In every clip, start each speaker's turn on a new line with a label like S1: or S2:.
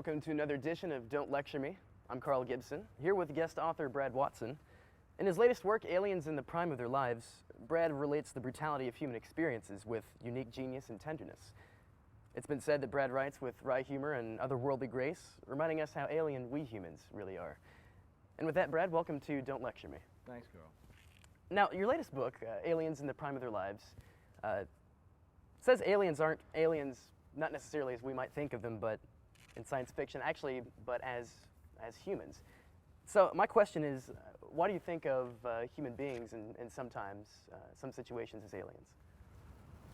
S1: welcome to another edition of Don't Lecture Me. I'm Carl Gibson, here with guest author Brad Watson. In his latest work, Aliens in the Prime of Their Lives, Brad relates the brutality of human experiences with unique genius and tenderness. It's been said that Brad writes with wry humor and otherworldly grace, reminding us how alien we humans really are. And with that, Brad, welcome to Don't Lecture Me.
S2: Thanks, Carl.
S1: Now, your latest book, Aliens in the Prime of Their Lives, says aliens aren't aliens, not necessarily as we might think of them, but in science fiction, actually, but as humans. So my question is, why do you think of human beings and sometimes some situations as aliens?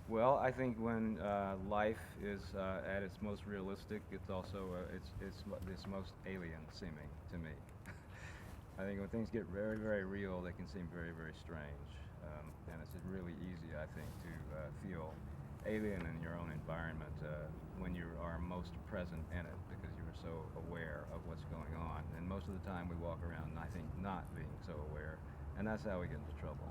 S2: Well, I think when life is at its most realistic, it's also it's most alien seeming to me. I think when things get very, very real, they can seem very, very strange, and it's really easy, I think, to feel alien in your own environment when you are most present in it, because you're so aware of what's going on. And most of the time we walk around, I think, not being so aware, and that's how we get into trouble.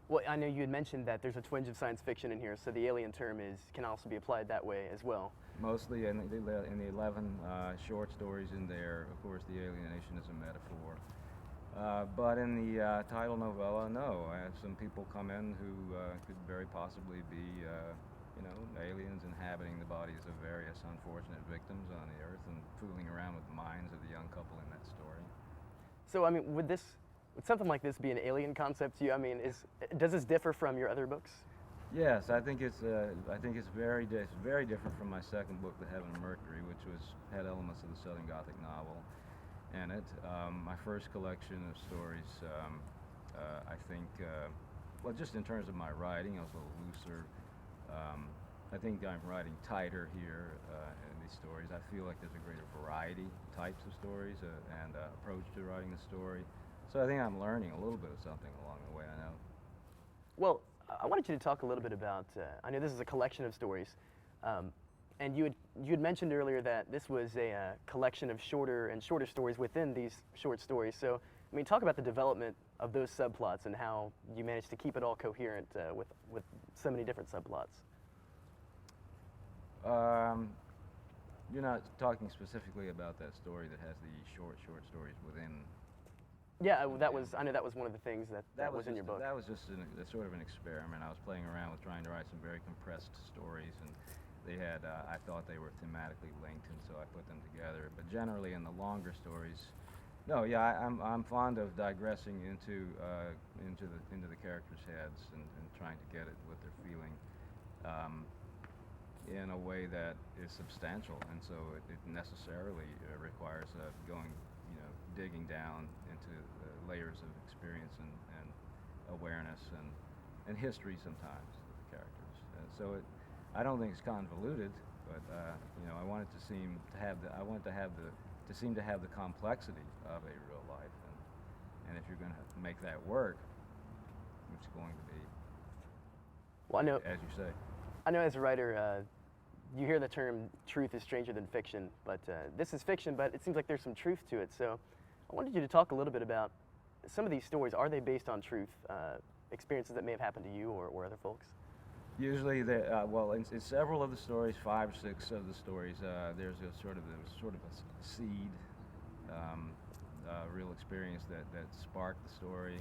S1: Well, I know you had mentioned that there's a twinge of science fiction in here, so the alien term can also be applied that way as well.
S2: Mostly in the 11 short stories in there, of course, the alienation is a metaphor. But in the title novella, no. Some people come in who could very possibly be, aliens inhabiting the bodies of various unfortunate victims on the Earth and fooling around with the minds of the young couple in that story.
S1: So, I mean, would something like this be an alien concept to you? I mean, does this differ from your other books?
S2: Yes, I think it's very different from my second book, The Heaven of Mercury, which had elements of the Southern Gothic novel in it. My first collection of stories, I think, well, just in terms of my writing, I was a little looser. I think I'm writing tighter here in these stories. I feel like there's a greater variety types of stories and approach to writing the story. So I think I'm learning a little bit of something along the way, I know.
S1: Well, I wanted you to talk a little bit about, I know this is a collection of stories, and you had mentioned earlier that this was a collection of shorter stories within these short stories. So, I mean, talk about the development of those subplots and how you managed to keep it all coherent with so many different subplots.
S2: You're not talking specifically about that story that has the short stories within.
S1: Yeah, I know that was one of the things that was in your book.
S2: That was just a sort of an experiment. I was playing around with trying to write some very compressed stories, and they had, I thought they were thematically linked, and so I put them together. But generally, in the longer stories, no, yeah, I'm fond of digressing into the characters' heads and trying to get at what they're feeling in a way that is substantial, and so it necessarily requires going, digging down into layers of experience and awareness and history sometimes of the characters. I don't think it's convoluted, but I want it to seem to have the complexity of a real life, and if you're going to make that work, it's going to be,
S1: well, I know,
S2: as you say.
S1: I know as a writer, you hear the term truth is stranger than fiction, but this is fiction, but it seems like there's some truth to it. So I wanted you to talk a little bit about some of these stories. Are they based on truth, experiences that may have happened to you or other folks?
S2: Usually, in several of the stories, 5 or 6 of the stories, there's sort of a seed, real experience that sparked the story.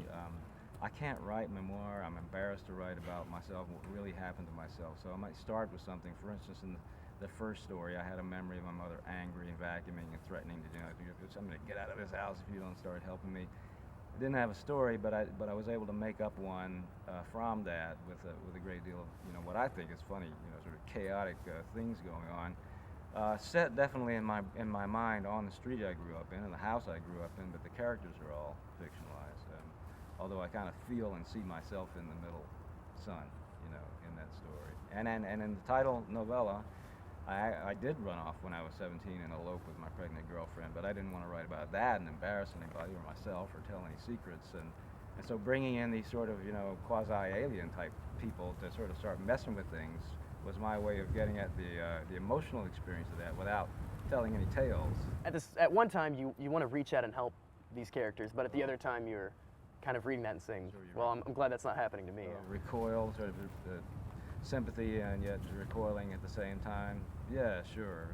S2: I can't write memoir. I'm embarrassed to write about myself, what really happened to myself. So I might start with something. For instance, in the first story, I had a memory of my mother angry and vacuuming and threatening to, I'm going to get out of this house if you don't start helping me. I didn't have a story, but I was able to make up one from that with a great deal of, what I think is funny, sort of chaotic things going on. Set definitely in my mind on the street I grew up in the house I grew up in, but the characters are all fictionalized. Although I kind of feel and see myself in the middle sun, in that story. And in the title novella, I did run off when I was 17 and elope with my pregnant girlfriend, but I didn't want to write about that and embarrass anybody or myself or tell any secrets. And so bringing in these sort of, quasi-alien type people to sort of start messing with things was my way of getting at the emotional experience of that without telling any tales.
S1: At one time, you want to reach out and help these characters, but at the other time, you're kind of reading that and saying, well, I'm glad that's not happening to me.
S2: Recoil, sort of sympathy and yet recoiling at the same time. Yeah, sure.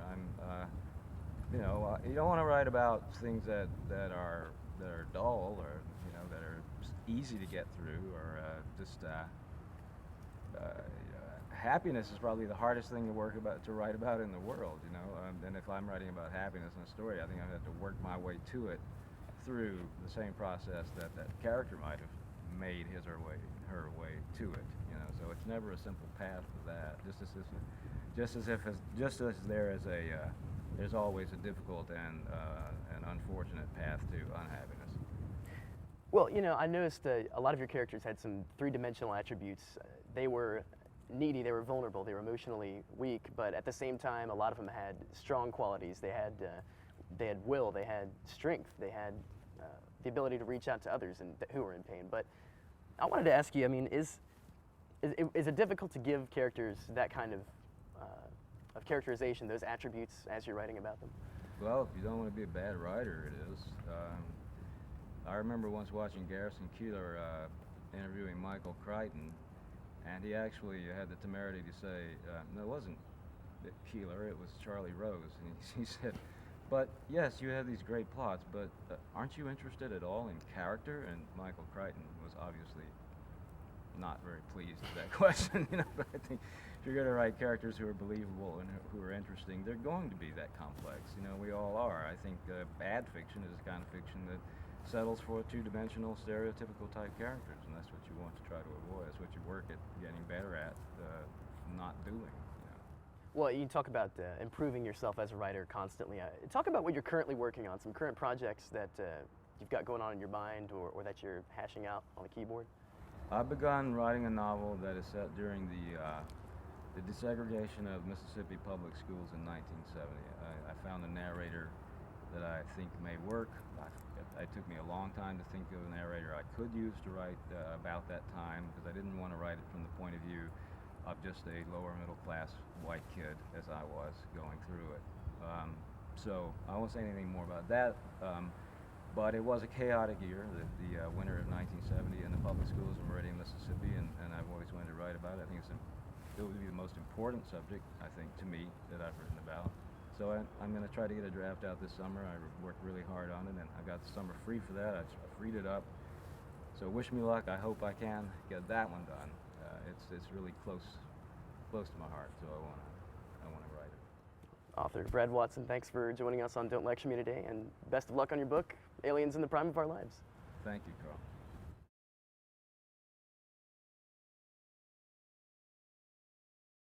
S2: You don't want to write about things that are dull, or that are easy to get through, or happiness is probably the hardest thing to write about in the world. And if I'm writing about happiness in a story, I think I have to work my way to it through the same process that character might have made her way to it. So it's never a simple path to that. Just as there's always a difficult and an unfortunate path to unhappiness.
S1: Well, I noticed a lot of your characters had some three-dimensional attributes. They were needy, they were vulnerable, they were emotionally weak, but at the same time, a lot of them had strong qualities. They had will, they had strength, they had the ability to reach out to others who were in pain. But I wanted to ask you, I mean, is it difficult to give characters that kind of characterization, those attributes, as you're writing about them?
S2: Well, if you don't want to be a bad writer, it is. I remember once watching Garrison Keillor interviewing Michael Crichton, and he actually had the temerity to say, no, it wasn't Keillor, it was Charlie Rose, and he said, but yes, you have these great plots, but aren't you interested at all in character? And Michael Crichton was obviously not very pleased with that question. But I think if you're going to write characters who are believable and who are interesting, they're going to be that complex. We all are. I think bad fiction is the kind of fiction that settles for two-dimensional, stereotypical type characters, and that's what you want to try to avoid. That's what you work at getting better at not doing.
S1: Well, you talk about improving yourself as a writer constantly. Talk about what you're currently working on, some current projects that you've got going on in your mind, or that you're hashing out on the keyboard.
S2: I've begun writing a novel that is set during the desegregation of Mississippi public schools in 1970. I found a narrator that I think may work. It took me a long time to think of a narrator I could use to write about that time, because I didn't want to write it from the point of view of just a lower middle class white kid as I was going through it. So I won't say anything more about that. But it was a chaotic year, the winter of 1970 in the public schools in Meridian, Mississippi, and I've always wanted to write about it. I think it would be the most important subject, I think, to me, that I've written about. So I'm going to try to get a draft out this summer. I worked really hard on it, and I got the summer free for that. I freed it up. So wish me luck. I hope I can get that one done. It's really close to my heart, so I want to write it.
S1: Author Brad Watson, thanks for joining us on Don't Lecture Me today, and best of luck on your book, Aliens in the Prime of Our Lives.
S2: Thank you, Carl.